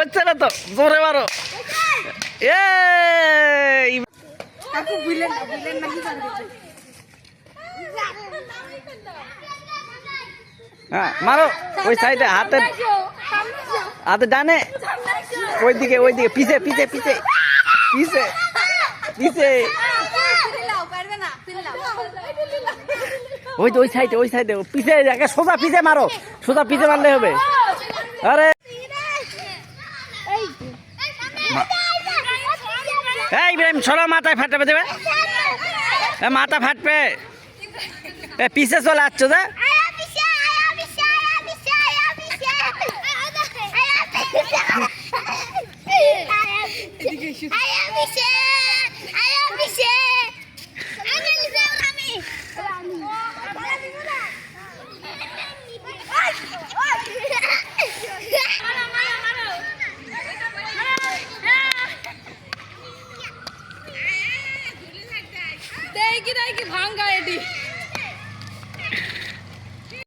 হচ্ছে না তো, জোরে মারো। হ্যাঁ মারো, ওই সাইডে হাতে হাতে ডানে, ওইদিকে ওইদিকে, পিছে পিছে পিছে পিছে পিছে, ওই তো ওই সাইডে পিছে, সোজা পিছে মারো, সোজা পিছে মারলে হবে। আরে এই ইব্রাহিম সরো, মাথায় ফাটবে দেবে, মাথা ফাটবে, পিছে চলে আসছো যা। ভাঙ্গা এটি